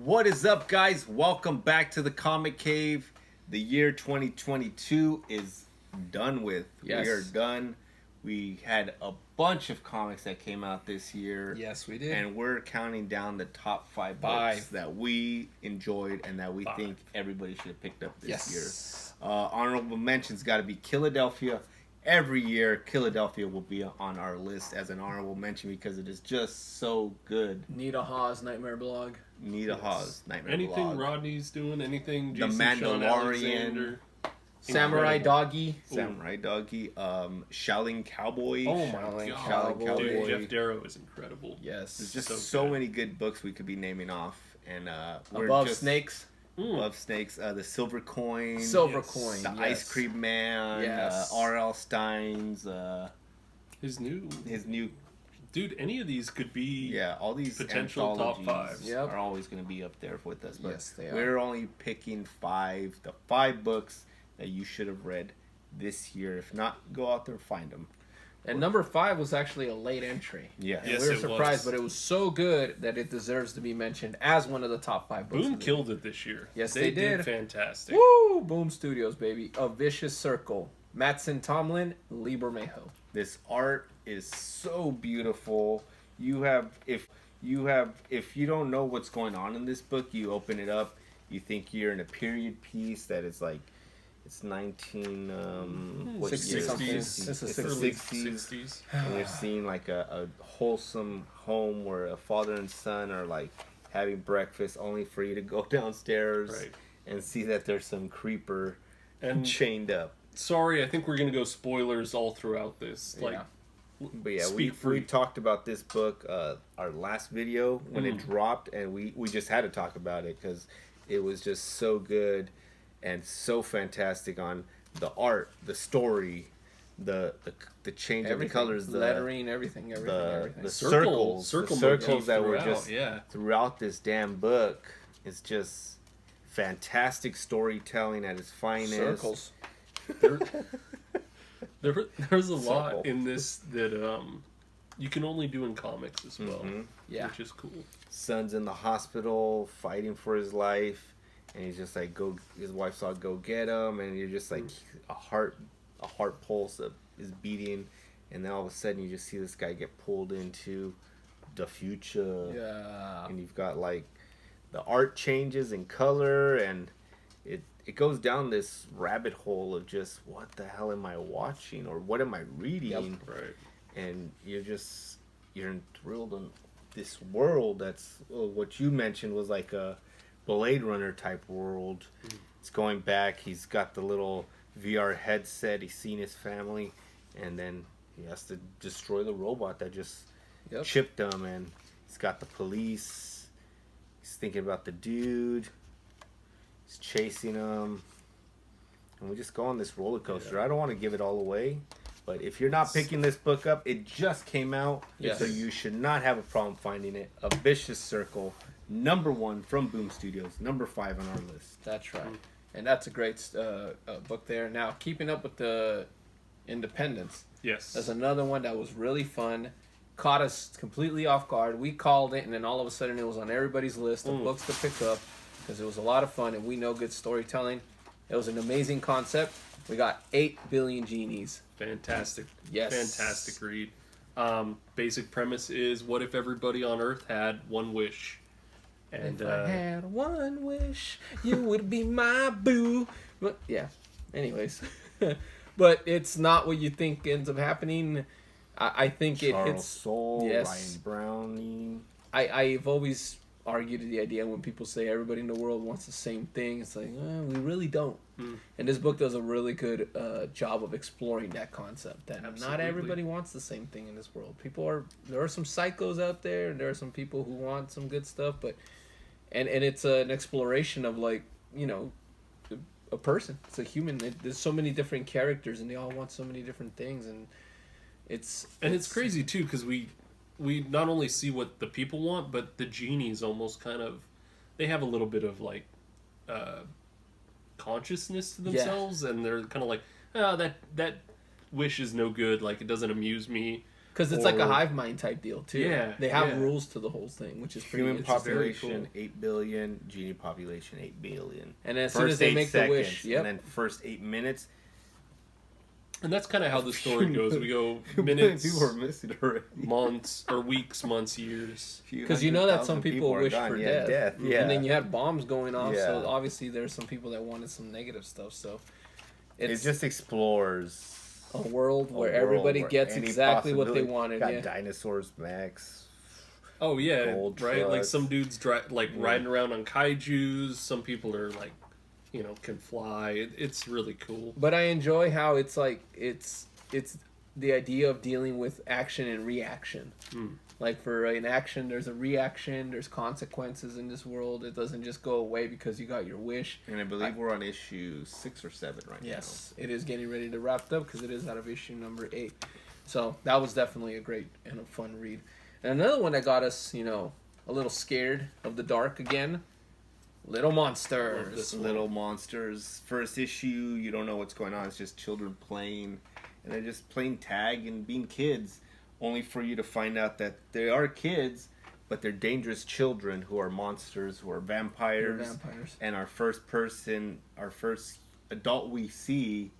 What is up, guys? Welcome back to the Comic Cave. The year 2022 is done with. Yes. We are done. We had a bunch of comics that came out this year. Yes, we did. And we're counting down the top five books that we enjoyed and that we think everybody should have picked up this year. Honorable mentions got to be Philadelphia. Every year, Philadelphia will be on our list as an honorable mention because it is just so good. Nita Hawes, Nightmare Blog. Nita Hawes, Nightmare anything Blog. Rodney's doing, anything The Jason Mandalorian. Samurai Doggy. Samurai Doggy. Shaolin Cowboy. Oh my god. Shaolin Cowboy. Dude, Jeff Darrow is incredible. Yes. There's just so many good books we could be naming off. And we're Above just, Snakes. Above Snakes. The Silver Coin. Silver Coin. The Ice Cream Man. Yes. R.L. Stein's. His new. Dude, any of these could be all these potential top fives are always going to be up there with us. But yes, they are. We're only picking the five books that you should have read this year. If not, go out there and find them. And number 5 was actually a late entry. Yeah. And we were surprised, but it was so good that it deserves to be mentioned as one of the top 5 books. Boom killed it this year. Yes, they did. Fantastic. Woo! Boom Studios, baby. A Vicious Circle. Mattson Tomlin, Lee Bermejo. This art is so beautiful. If you don't know what's going on in this book, you open it up, you think you're in a period piece that is like it's 60s. It's the 60s. And you're seeing like a wholesome home where a father and son are like having breakfast only for you to go downstairs and see that there's some creeper and chained up. Sorry, I think we're going to go spoilers all throughout this. But yeah, we talked about this book our last video when it dropped, and we just had to talk about it because it was just so good and so fantastic on the art, the story, the change of the colors, the lettering, everything. The circles that were just throughout this damn book. It's just fantastic storytelling at its finest. Circles. There's a lot in this that you can only do in comics as well. Which is cool. Son's in the hospital fighting for his life, and he's just like, his wife's all, go get him, and you're just like, a heart pulse is beating, and then all of a sudden you just see this guy get pulled into the future. And you've got like the art changes in color, and it goes down this rabbit hole of just, what the hell am I watching, or what am I reading? And you're enthralled in this world that's what you mentioned was like a Blade Runner type world. It's going back, he's got the little VR headset, he's seen his family, and then he has to destroy the robot that just chipped him, and he's got the police, he's thinking about the dude, he's chasing him, and we just go on this roller coaster. I don't want to give it all away, but if you're not picking this book up, it just came out, so you should not have a problem finding it. A Vicious Circle, number 1 from Boom Studios, number 5 on our list. That's right. And that's a great book there. Now, keeping up with the Independence. Yes. There's another one that was really fun. Caught us completely off guard. We called it, and then all of a sudden it was on everybody's list of books to pick up because it was a lot of fun, and we know good storytelling. It was an amazing concept. We got 8 Billion Genies. Fantastic. Yes. Fantastic read. Basic premise is, what if everybody on Earth had one wish? And if I had one wish, you would be my boo. But yeah, anyways. But it's not what you think ends up happening. I think Charles it hits... Soule, Ryan Browning. I've always argued the idea when people say everybody in the world wants the same thing. It's like, we really don't. And this book does a really good job of exploring that concept. That not everybody wants the same thing in this world. There are some psychos out there, and there are some people who want some good stuff, but and it's an exploration of, like, you know, a person. It's a human. There's so many different characters, and they all want so many different things, and it's crazy too, because we not only see what the people want, but the genies almost kind of, they have a little bit of like consciousness to themselves, and they're kind of like, that wish is no good, like it doesn't amuse me. Because it's like a hive mind type deal too. Yeah, they have yeah. rules to the whole thing, which is pretty Human interesting. population 8 billion, genie population 8 billion. And as soon as they make the wish, and then first 8 minutes. And that's kind of how the story goes. We go People minutes, are missing already. months, or weeks, months, years. because you know that some people are wish gone. for Yeah, death. Yeah. And then you had bombs going off, so Yeah. obviously there's some people that wanted some negative stuff. So it just explores a world where world everybody where gets any exactly what they possibility- wanted. Got Yeah. dinosaurs, mechs. Oh yeah, Gold right. Like trucks. some dudes riding around on kaiju's. Some people are like, can fly. It's really cool. But I enjoy how it's like it's the idea of dealing with action and reaction. Like for an action, there's a reaction. There's consequences in this world. It doesn't just go away because you got your wish. And I believe we're on issue 6 or 7 right Yes, it is getting ready to wrap up because it is out of issue number 8. So that was definitely a great and a fun read. And another one that got us, a little scared of the dark again. Little Monsters. now. Little monsters. First issue, you don't know what's going on. It's just children playing. And they're just playing tag and being kids. Only for you to find out that they are kids, but they're dangerous children who are monsters, who are vampires. They're vampires. And our first adult we see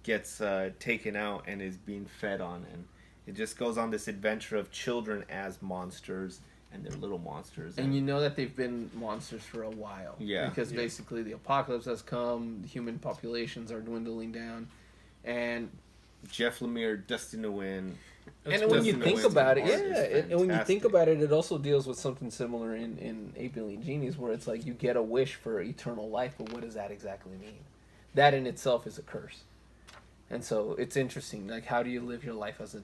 gets taken out and is being fed on. And it just goes on this adventure of children as monsters, and they're little monsters. And you know that they've been monsters for a while. Yeah. Because basically the apocalypse has come, the human populations are dwindling down, and Jeff Lemire, Dustin Nguyen. and when you Dustin think Nguyen's about it, art is and when you think fantastic. about it, it also deals with something similar in 8 Billion Genies, where it's like you get a wish for eternal life, but what does that exactly mean? That in itself is a curse. And so it's interesting, like how do you live your life as a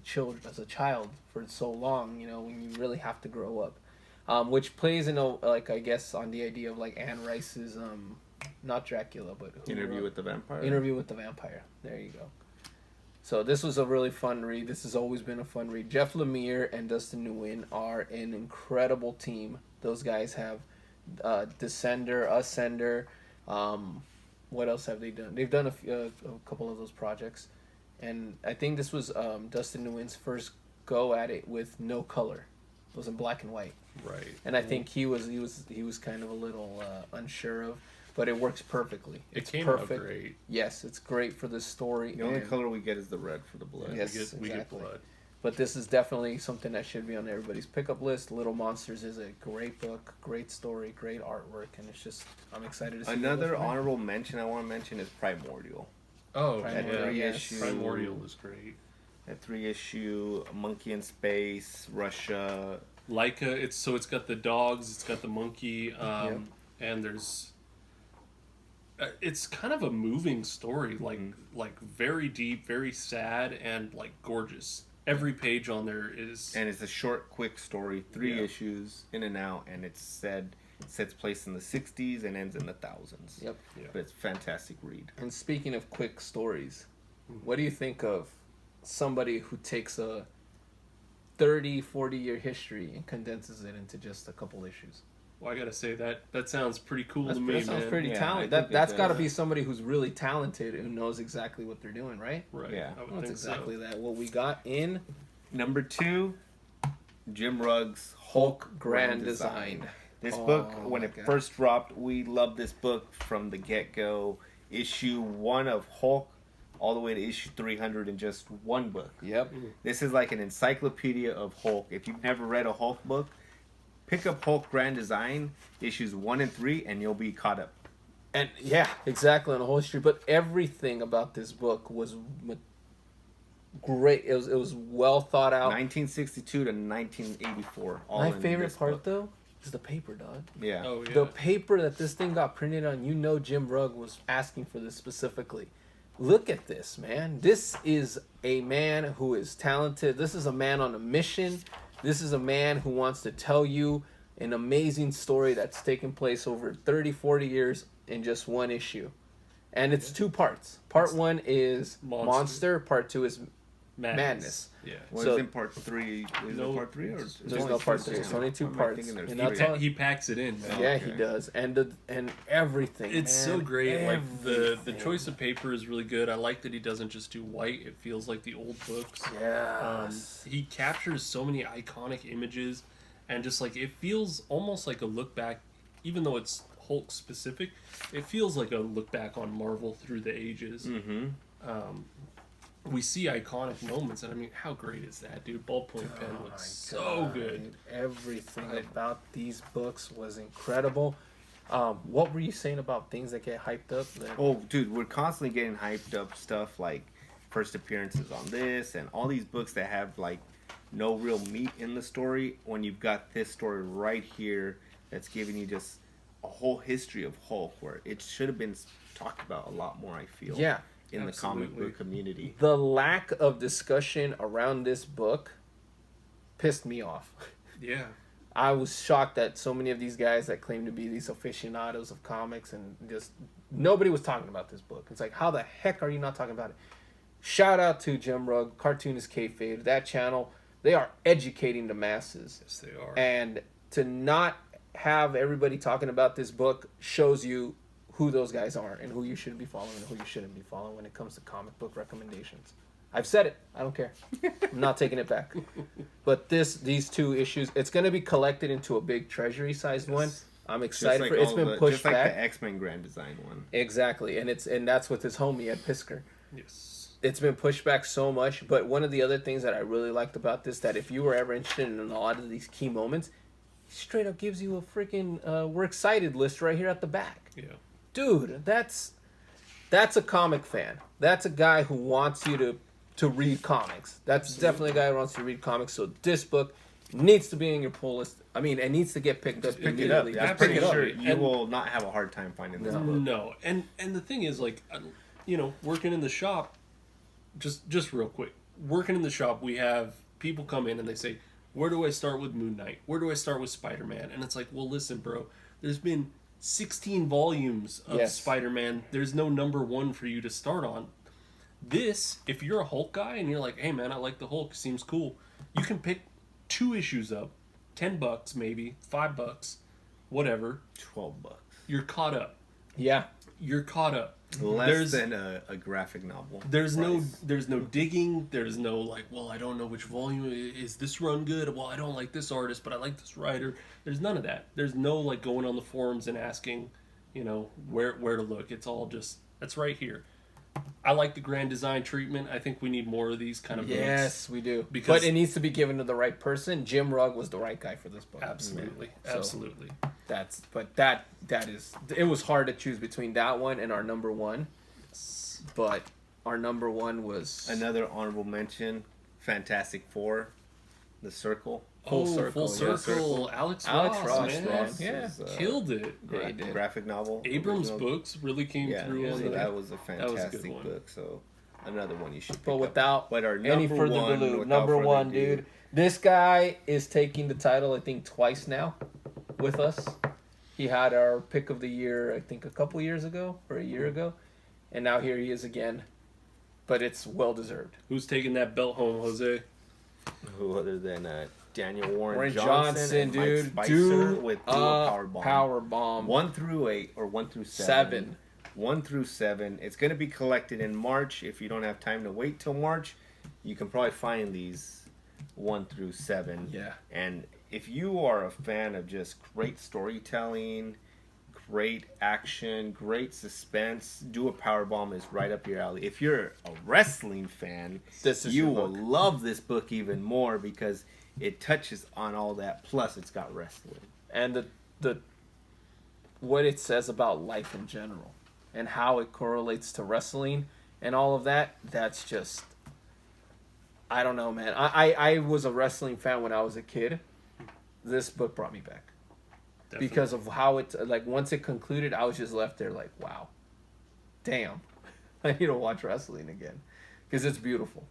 child for so long, when you really have to grow up, which plays in I guess on the idea of like Anne Rice's not Dracula, but Interview with the Vampire. Interview with the Vampire. There you go. So this was a really fun read. This has always been a fun read. Jeff Lemire and Dustin Nguyen are an incredible team. Those guys have Descender, Ascender. What else have they done? They've done a couple of those projects, and I think this was Dustin Nguyen's first go at it with no color. It was in black and white, Right. and I think he was kind of a little unsure of, but it works perfectly. It It's came perfect. out great. Yes, it's great for the story. The only and- color we get is the red for the blood. Yes, we get exactly. blood. But this is definitely something that should be on everybody's pickup list. Little Monsters is a great book, great story, great artwork, and it's just I'm excited to see. Another honorable mention I want to mention is Primordial. Oh, Primordial, yeah. yes. Primordial is great. That 3-issue, Monkey in Space, Russia. Leica, it's got the dogs, it's got the monkey, and there's. It's kind of a moving story, like very deep, very sad, and like gorgeous. Every page on there is. And it's a short, quick story, 3 Yeah. issues, in and out, and it sets place in the 60s and ends in the thousands. Yep. Yeah. But it's a fantastic read. And speaking of quick stories, what do you think of somebody who takes a 30, 40-year history and condenses it into just a couple issues? Well, I gotta say that sounds pretty cool to me, That sounds man. pretty Yeah, talented. I think That's it got to does. be somebody who's really talented and knows exactly what they're doing, right? Right. Yeah. I would That's think exactly so. that. What we got in Number 2, Jim Rugg's Hulk Grand Design. This Oh, book, when my it God. first dropped, we loved this book from the get-go. Issue 1 of Hulk all the way to issue 300 in just one book. Yep. This is like an encyclopedia of Hulk. If you've never read a Hulk book, pick up Hulk Grand Design, issues 1 and 3, and you'll be caught up. And yeah, exactly on the whole history. But everything about this book was great. It was well thought out. 1962 to 1984. All My in favorite this part book. though is the paper, dog. Yeah. Oh yeah. The paper that this thing got printed on, Jim Rugg was asking for this specifically. Look at this, man. This is a man who is talented. This is a man on a mission. This is a man who wants to tell you an amazing story that's taken place over 30, 40 years in just one issue. And it's 2 parts. Part 1 is Monster. Monster. Part 2 is Madness. Yeah. Was So- in part 3? Is No, it part 3 or? There's no part 3. It's only 2 What am I parts. thinking? There's And three. that's all. He packs it in, man. Yeah, Okay. he does, and everything. It's so man. great. Like the Everything. choice of paper is really good. I like that he doesn't just do white. It feels like the old books. Yes. He captures so many iconic images, and just like it feels almost like a look back, even though it's Hulk specific. It feels like a look back on Marvel through the ages. Mm-hmm. We see iconic moments, and I mean, how great is that, dude? Ballpoint pen Oh looks my so God. good. Everything about these books was incredible. What were you saying about things that get hyped up? Oh, dude, we're constantly getting hyped up stuff like first appearances on this and all these books that have like no real meat in the story. When you've got this story right here that's giving you just a whole history of Hulk, where it should have been talked about a lot more. I feel. Yeah. In the comic Absolutely. book community. The lack of discussion around this book pissed me off. Yeah. I was shocked that so many of these guys that claim to be these aficionados of comics and just nobody was talking about this book. It's like, how the heck are you not talking about it? Shout out to Jim Rugg, Cartoonist Kayfabe, that channel. They are educating the masses. Yes, they are. And to not have everybody talking about this book shows you who those guys are and who you should be following and who you shouldn't be following when it comes to comic book recommendations. I've said it. I don't care. I'm not taking it back. But these 2 issues, it's going to be collected into a big treasury-sized one. I'm excited for it. It's been pushed just like back. the X-Men Grand Design one. Exactly. And that's with his homie Ed Pisker. Yes. It's been pushed back so much, but one of the other things that I really liked about this, that if you were ever interested in a lot of these key moments, he straight up gives you a freaking we're excited list right here at the back. Yeah. Dude, that's a comic fan. That's a guy who wants you to read comics. That's definitely a guy who wants you to read comics. So this book needs to be in your pull list. I mean, it needs to get picked up Pick it up. immediately. I'm Just pick pretty it up. sure you And- will not have a hard time finding this book. No, and the thing is, like, working in the shop, just real quick, working in the shop, we have people come in and they say, where do I start with Moon Knight? Where do I start with Spider-Man? And it's like, well, listen, bro, there's been 16 volumes of Yes. Spider-Man. There's no number 1 for you to start on. This, if you're a Hulk guy and you're like, hey man, I like the Hulk, seems cool, you can pick 2 issues up, $10 maybe, $5, whatever. $12. You're caught up. Yeah. You're caught up. Less than a graphic novel. There's price. no digging. There's no like, well, I don't know which volume is this run good. Well, I don't like this artist, but I like this writer. There's none of that. There's no like going on the forums and asking, where to look. It's all just that's right here. I like the grand design treatment. I think we need more of these kind of books. Yes, we do. Because- But it needs to be given to the right person. Jim Rugg was the right guy for this book. Absolutely, So- absolutely. That is, it was hard to choose between that one and our number 1. But our number 1 was Another honorable mention, Fantastic Four, The Circle. Full Circle, Full yeah. Circle. Alex Alex Ross, Ross, man. man. Yeah. is, Killed it. Yeah, he did. graphic novel. Abrams' original. books really came through Yeah, on so that. that was a was a fantastic good one. book. So another one you should pick But up. without But our any number further one, ado, without number further 1, ado, dude. This guy is taking the title, I think, twice now with us. He had our pick of the year, I think, a couple years ago or a year ago. And now here he is again. But it's well-deserved. Who's taking that belt home, Jose? Who other than Daniel Warren, Warren Johnson, and dude. Mike Spicer Do with a Power Bomb. power bomb. 1 through 8 or 1 through 7. 1 through 7. It's going to be collected in March. If you don't have time to wait till March, you can probably find these 1 through 7. Yeah. And if you are a fan of just great storytelling, great action, great suspense, Do a Powerbomb is right up your alley. If you're a wrestling fan, This is you your will book. love this book even more because it touches on all that. Plus, it's got wrestling. And the what it says about life in general and how it correlates to wrestling and all of that, that's just, I don't know, man. I was a wrestling fan when I was a kid. This book brought me back. Definitely. Because of how it, like, once it concluded, I was just left there like, wow, damn, I need to watch wrestling again. Because it's beautiful.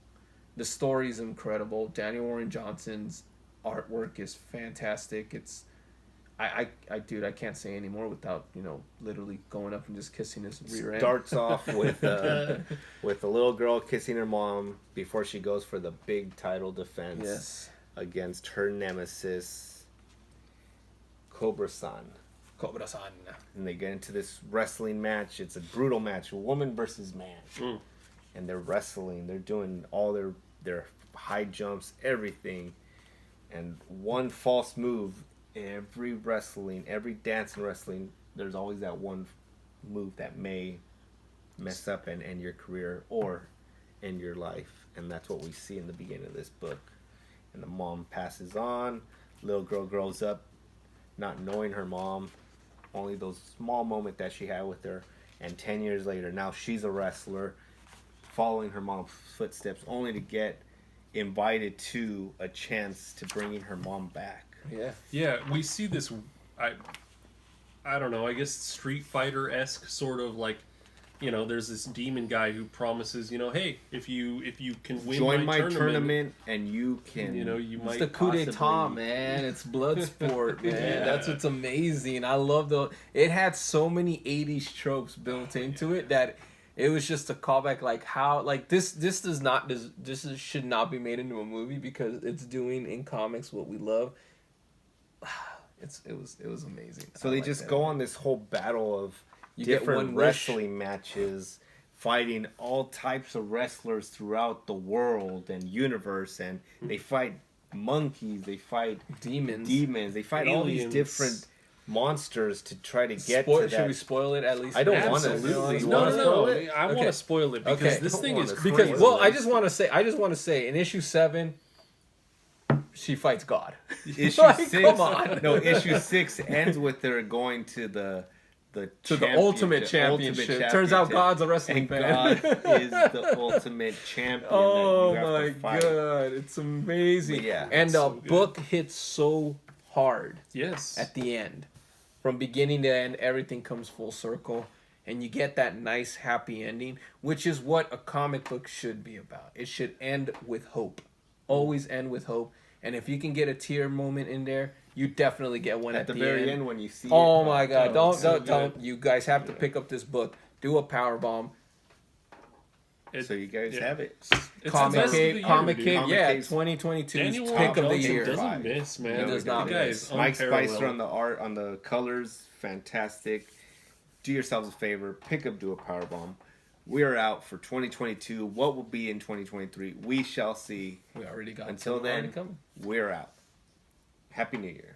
The story's incredible. Daniel Warren Johnson's artwork is fantastic. It's Dude, I can't say anymore without literally going up and just kissing his rear end. Starts off with a little girl kissing her mom before she goes for the big title defense. Yes. Against her nemesis, Cobra-san. Cobra-san. And they get into this wrestling match. It's a brutal match, woman versus man. And they're wrestling. They're doing all their high jumps, everything. And one false move, every dance in wrestling, there's always that one move that may mess up and end your career or end your life. And that's what we see in the beginning of this book. And the mom passes on. Little girl grows up not knowing her mom. Only those small moments that she had with her. And 10 years later, now she's a wrestler, following her mom's footsteps, only to get invited to a chance to bringing her mom back. Yeah. Yeah, we see this, I don't know, I guess Street Fighter-esque sort of like, there's this demon guy who promises, hey, if you can win Join my tournament and you can, you might. It's the coup d'etat, man. It's blood sport, man. Yeah. That's what's amazing. I love it had so many 80s tropes built into it that it was just a callback, like how, like this should not be made into a movie because it's doing in comics what we love. It was amazing. So they just go on this whole battle of different wrestling matches, fighting all types of wrestlers throughout the world and universe, and they fight monkeys, they fight demons, they fight all these different monsters to try to get to that. Should we spoil it at least? I don't want to. Absolutely. No. I want to spoil it because this thing is crazy. Because I just want to say in issue 7 she fights God. Issue 6, come on. No, issue 6 ends with her going to the ultimate championship. Turns out God's a wrestling fan. God is the ultimate champion. Oh my god, it's amazing. But yeah, and the so book hits so hard. Yes. At the end, from beginning to end, everything comes full circle, and you get that nice happy ending, which is what a comic book should be about. It should end with hope. Always end with hope. And if you can get a tear moment in there, you definitely get one at the very end when you see oh it. My god, don't you guys have to pick up this book. Do a power bomb. So you guys have it. Comic Cave, yeah, Cave's 2022 Daniel pick of the Johnson year. doesn't miss, man. He does not miss. Mike Spicer on the art, on the colors, fantastic. Do yourselves a favor, pick up Do a Powerbomb. We are out for 2022. What will be in 2023? We shall see. We already got. Until then, we're out. Happy New Year.